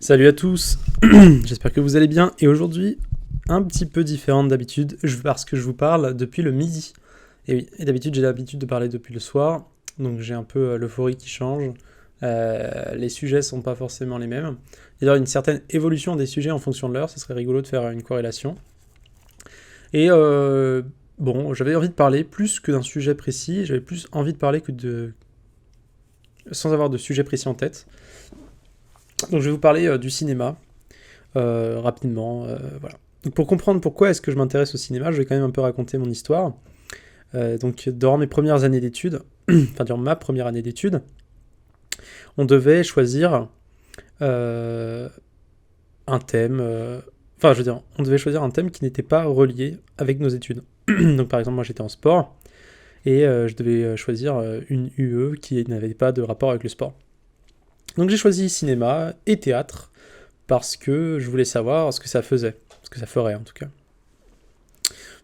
Salut à tous, j'espère que vous allez bien et aujourd'hui, un petit peu différente d'habitude, parce que je vous parle depuis le midi. Et oui, et d'habitude j'ai l'habitude de parler depuis le soir, donc j'ai un peu l'euphorie qui change. Les sujets sont pas forcément les mêmes. Il y a une certaine évolution des sujets en fonction de l'heure, ce serait rigolo de faire une corrélation. Et bon, j'avais envie de parler plus que d'un sujet précis, j'avais plus envie de parler que de... sans avoir de sujet précis en tête. Donc je vais vous parler du cinéma, rapidement, voilà. Donc pour comprendre pourquoi est-ce que je m'intéresse au cinéma, je vais quand même un peu raconter mon histoire. Donc durant mes premières années d'études, enfin durant ma première année d'études, on devait choisir un thème, enfin je veux dire, on devait choisir un thème qui n'était pas relié avec nos études. Donc par exemple moi j'étais en sport, et je devais choisir une UE qui n'avait pas de rapport avec le sport. Donc j'ai choisi cinéma et théâtre, parce que je voulais savoir ce que ça faisait, ce que ça ferait en tout cas.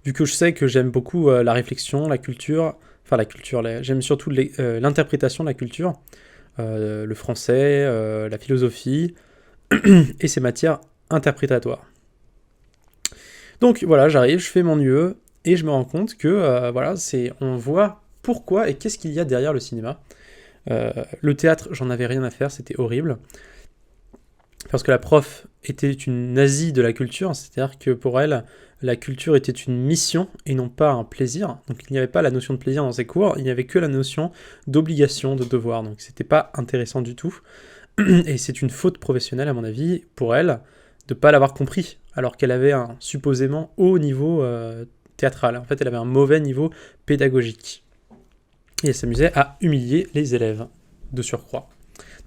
Vu que je sais que j'aime beaucoup la réflexion, la culture, enfin la culture, j'aime surtout l'interprétation de la culture, le français, la philosophie, et ces matières interprétatoires. Donc voilà, j'arrive, je fais mon UE, et je me rends compte que voilà, on voit pourquoi et qu'est-ce qu'il y a derrière le cinéma. Le théâtre, j'en avais rien à faire, c'était horrible. Parce que la prof était une nazie de la culture, c'est-à-dire que pour elle, la culture était une mission et non pas un plaisir. Donc il n'y avait pas la notion de plaisir dans ses cours, il n'y avait que la notion d'obligation, de devoir. Donc c'était pas intéressant du tout. Et c'est une faute professionnelle, à mon avis, pour elle, de ne pas l'avoir compris, alors qu'elle avait un supposément haut niveau théâtral. En fait, elle avait un mauvais niveau pédagogique. Et elle s'amusait à humilier les élèves, de surcroît.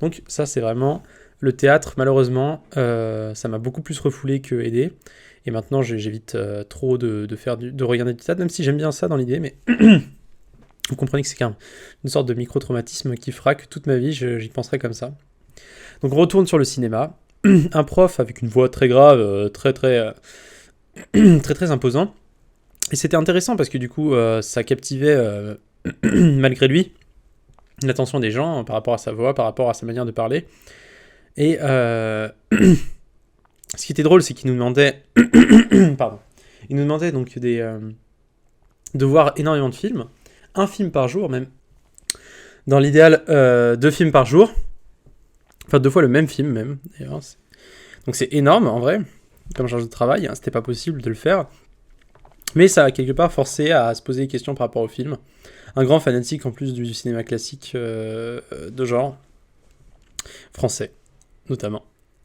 Donc ça, c'est vraiment... Le théâtre, malheureusement, ça m'a beaucoup plus refoulé que aidé. Et maintenant, j'évite trop de regarder du théâtre, même si j'aime bien ça dans l'idée, mais vous comprenez que c'est quand même une sorte de micro-traumatisme qui fera que toute ma vie, j'y penserai comme ça. Donc on retourne sur le cinéma. Un prof avec une voix très grave, très imposant. Et c'était intéressant parce que du coup, ça captivait, malgré lui, l'attention des gens par rapport à sa voix, par rapport à sa manière de parler. Et ce qui était drôle, c'est qu'il nous demandait, pardon, il nous demandait donc de voir énormément de films, un film par jour même. Dans l'idéal, 2 films par jour, enfin 2 fois le même film même. D'ailleurs. Donc c'est énorme en vrai, comme charge de travail, hein, c'était pas possible de le faire. Mais ça a quelque part forcé à se poser des questions par rapport au film. Un grand fanatique en plus du cinéma classique de genre français, notamment.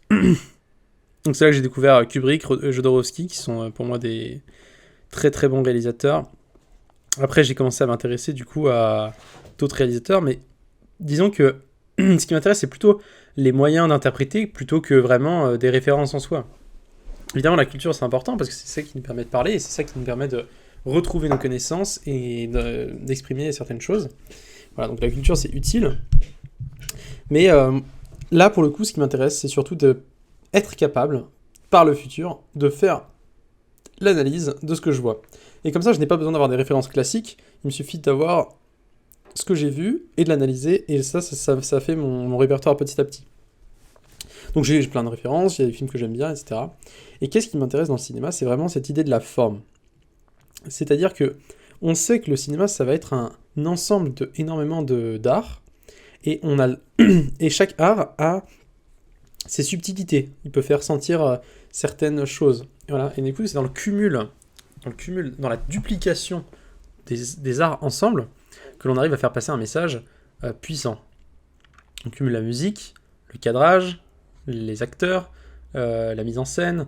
Donc c'est là que j'ai découvert Kubrick, Jodorowsky, qui sont pour moi des très bons réalisateurs. Après j'ai commencé à m'intéresser du coup à d'autres réalisateurs, mais disons que ce qui m'intéresse c'est plutôt les moyens d'interpréter plutôt que vraiment des références en soi. Évidemment la culture c'est important parce que c'est ça qui nous permet de parler et c'est ça qui nous permet de retrouver nos connaissances et d'exprimer certaines choses. Voilà, donc la culture c'est utile. Mais là pour le coup ce qui m'intéresse c'est surtout de être capable, par le futur, de faire l'analyse de ce que je vois. Et comme ça, je n'ai pas besoin d'avoir des références classiques, il me suffit d'avoir ce que j'ai vu et de l'analyser, et ça fait mon répertoire petit à petit. Donc j'ai plein de références, il y a des films que j'aime bien, etc. Et qu'est-ce qui m'intéresse dans le cinéma? C'est vraiment cette idée de la forme. C'est-à-dire que on sait que le cinéma, ça va être un ensemble énormément d'art, et et chaque art a ses subtilités. Il peut faire sentir certaines choses. Et voilà. Et du coup, c'est dans le cumul, dans la duplication des arts ensemble, que l'on arrive à faire passer un message puissant. On cumule la musique, le cadrage, les acteurs, la mise en scène,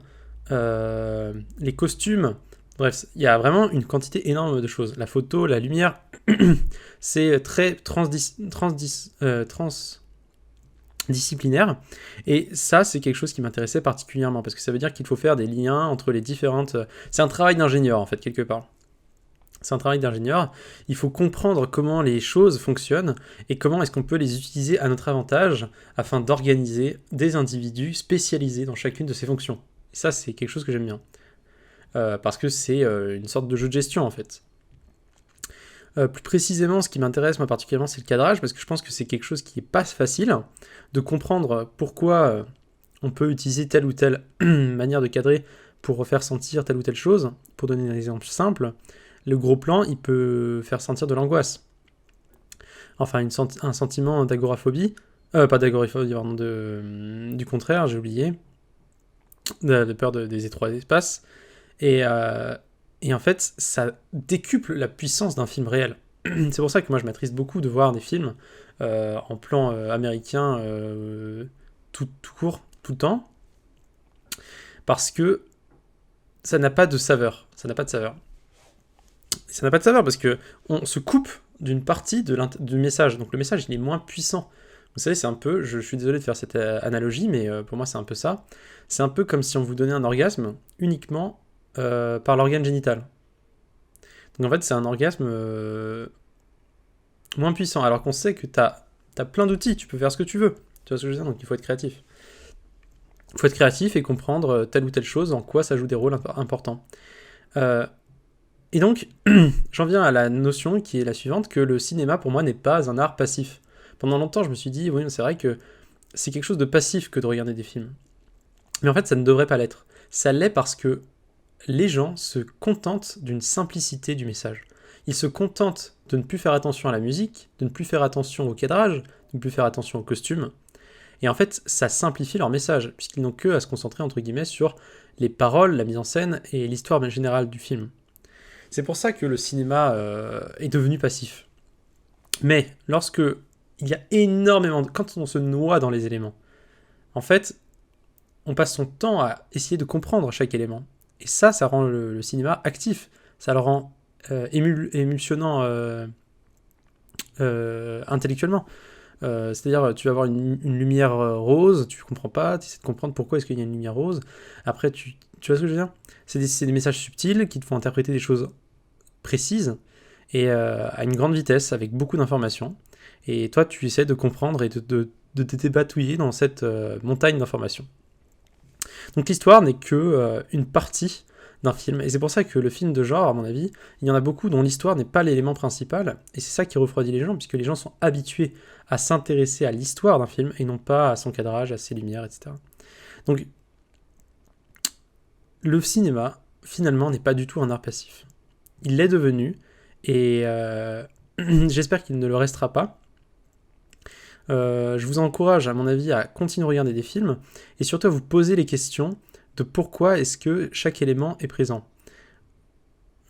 les costumes. Bref, il y a vraiment une quantité énorme de choses. La photo, la lumière, c'est très disciplinaire, et ça c'est quelque chose qui m'intéressait particulièrement parce que ça veut dire qu'il faut faire des liens entre les différentes... C'est un travail d'ingénieur en fait quelque part. C'est un travail d'ingénieur, il faut comprendre comment les choses fonctionnent et comment est-ce qu'on peut les utiliser à notre avantage afin d'organiser des individus spécialisés dans chacune de ces fonctions. Et ça c'est quelque chose que j'aime bien. Parce que c'est une sorte de jeu de gestion en fait. Plus précisément, ce qui m'intéresse moi particulièrement, c'est le cadrage, parce que je pense que c'est quelque chose qui n'est pas facile de comprendre pourquoi on peut utiliser telle ou telle manière de cadrer pour faire sentir telle ou telle chose. Pour donner un exemple simple, le gros plan, il peut faire sentir de l'angoisse. Enfin, un sentiment d'agoraphobie, pas d'agoraphobie, pardon, du contraire, j'ai oublié, de peur des étroits espaces. Et en fait, ça décuple la puissance d'un film réel. C'est pour ça que moi, je m'attriste beaucoup de voir des films en plan américain tout court, tout le temps, parce que ça n'a pas de saveur. Ça n'a pas de saveur. Ça n'a pas de saveur parce que on se coupe d'une partie du message. Donc le message, il est moins puissant. Vous savez, c'est un peu, je suis désolé de faire cette analogie, mais pour moi, c'est un peu ça. C'est un peu comme si on vous donnait un orgasme uniquement par l'organe génital. Donc en fait, c'est un orgasme moins puissant, alors qu'on sait que t'as plein d'outils, tu peux faire ce que tu veux. Tu vois ce que je veux dire? Donc il faut être créatif. Il faut être créatif et comprendre telle ou telle chose, en quoi ça joue des rôles importants. Et donc, j'en viens à la notion qui est la suivante, que le cinéma, pour moi, n'est pas un art passif. Pendant longtemps, je me suis dit, oui, c'est vrai que c'est quelque chose de passif que de regarder des films. Mais en fait, ça ne devrait pas l'être. Ça l'est parce que les gens se contentent d'une simplicité du message. Ils se contentent de ne plus faire attention à la musique, de ne plus faire attention au cadrage, de ne plus faire attention aux costumes. Et en fait, ça simplifie leur message, puisqu'ils n'ont que à se concentrer, entre guillemets, sur les paroles, la mise en scène et l'histoire générale du film. C'est pour ça que le cinéma est devenu passif. Mais lorsque il y a énormément quand on se noie dans les éléments, en fait, on passe son temps à essayer de comprendre chaque élément. Et ça rend le cinéma actif. Ça le rend émulsionnant intellectuellement. C'est-à-dire, tu vas avoir une lumière rose, tu comprends pas, tu essaies de comprendre pourquoi est-ce qu'il y a une lumière rose. Après, tu vois ce que je veux dire? C'est des messages subtils qui te font interpréter des choses précises et à une grande vitesse, avec beaucoup d'informations. Et toi, tu essaies de comprendre et de te débatouiller dans cette montagne d'informations. Donc l'histoire n'est que une partie d'un film, et c'est pour ça que le film de genre, à mon avis, il y en a beaucoup dont l'histoire n'est pas l'élément principal, et c'est ça qui refroidit les gens, puisque les gens sont habitués à s'intéresser à l'histoire d'un film, et non pas à son cadrage, à ses lumières, etc. Donc, le cinéma, finalement, n'est pas du tout un art passif. Il l'est devenu, et j'espère qu'il ne le restera pas. Je vous encourage, à mon avis, à continuer à regarder des films, et surtout à vous poser les questions de pourquoi est-ce que chaque élément est présent.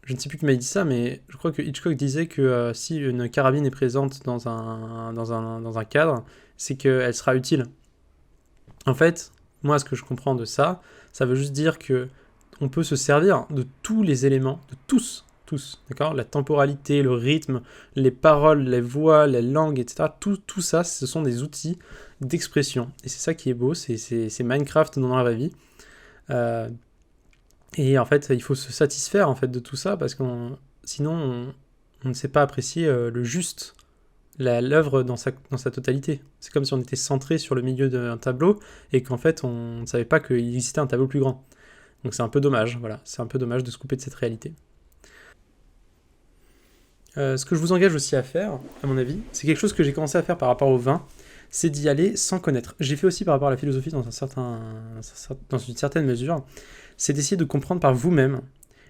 Je ne sais plus qui m'a dit ça, mais je crois que Hitchcock disait que si une carabine est présente dans un cadre, c'est qu'elle sera utile. En fait, moi, ce que je comprends de ça, ça veut juste dire que on peut se servir de tous les éléments, de tous, d'accord? La temporalité, le rythme, les paroles, les voix, les langues, etc. Tout ça, ce sont des outils d'expression. Et c'est ça qui est beau, c'est Minecraft dans la vraie vie. Et en fait, il faut se satisfaire en fait de tout ça parce que sinon, on ne sait pas apprécier le juste, l'œuvre dans sa totalité. C'est comme si on était centré sur le milieu d'un tableau et qu'en fait, on ne savait pas qu'il existait un tableau plus grand. Donc c'est un peu dommage, voilà. C'est un peu dommage de se couper de cette réalité. Ce que je vous engage aussi à faire, à mon avis, c'est quelque chose que j'ai commencé à faire par rapport au vin, c'est d'y aller sans connaître. J'ai fait aussi par rapport à la philosophie dans une certaine mesure, c'est d'essayer de comprendre par vous-même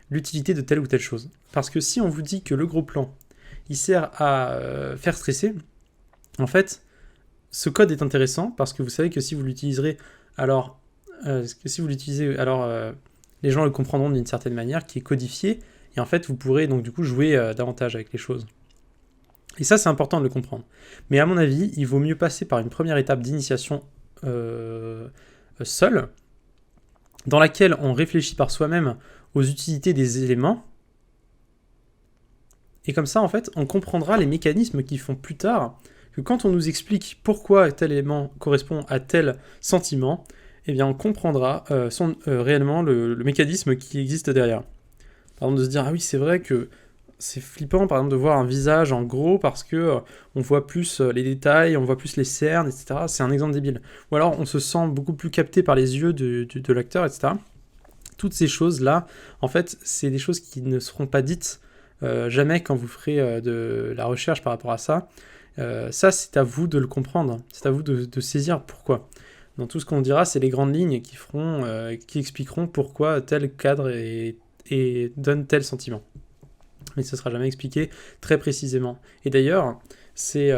l'utilité de telle ou telle chose. Parce que si on vous dit que le gros plan, il sert à faire stresser, en fait, ce code est intéressant parce que vous savez que si vous l'utiliserez, alors, les gens le comprendront d'une certaine manière qui est codifiée, et en fait, vous pourrez donc du coup jouer davantage avec les choses. Et ça, c'est important de le comprendre. Mais à mon avis, il vaut mieux passer par une première étape d'initiation seule, dans laquelle on réfléchit par soi-même aux utilités des éléments. Et comme ça, en fait, on comprendra les mécanismes qui font plus tard que quand on nous explique pourquoi tel élément correspond à tel sentiment, eh bien, on comprendra réellement le mécanisme qui existe derrière. Par exemple, de se dire, ah oui, c'est vrai que c'est flippant, par exemple, de voir un visage en gros parce que on voit plus les détails, on voit plus les cernes, etc. C'est un exemple débile. Ou alors, on se sent beaucoup plus capté par les yeux de l'acteur, etc. Toutes ces choses-là, en fait, c'est des choses qui ne seront pas dites jamais quand vous ferez de la recherche par rapport à ça. Ça, c'est à vous de le comprendre. C'est à vous de saisir pourquoi. Dans tout ce qu'on dira, c'est les grandes lignes qui expliqueront pourquoi tel cadre donne tel sentiment. Mais ce ne sera jamais expliqué très précisément. Et d'ailleurs, ce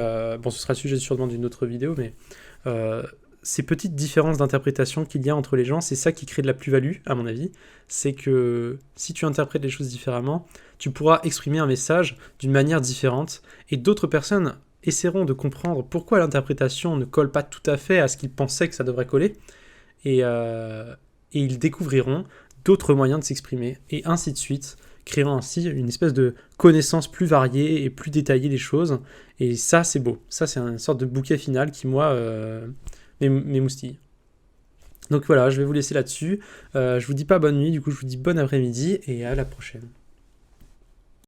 sera le sujet sûrement d'une autre vidéo, mais ces petites différences d'interprétation qu'il y a entre les gens, c'est ça qui crée de la plus-value, à mon avis. C'est que si tu interprètes les choses différemment, tu pourras exprimer un message d'une manière différente, et d'autres personnes essaieront de comprendre pourquoi l'interprétation ne colle pas tout à fait à ce qu'ils pensaient que ça devrait coller, et ils découvriront d'autres moyens de s'exprimer, et ainsi de suite, créant ainsi une espèce de connaissance plus variée et plus détaillée des choses, et ça c'est beau, ça c'est une sorte de bouquet final qui moi m'émoustille. Donc voilà, je vais vous laisser là-dessus, je vous dis pas bonne nuit, du coup je vous dis bon après-midi, et à la prochaine.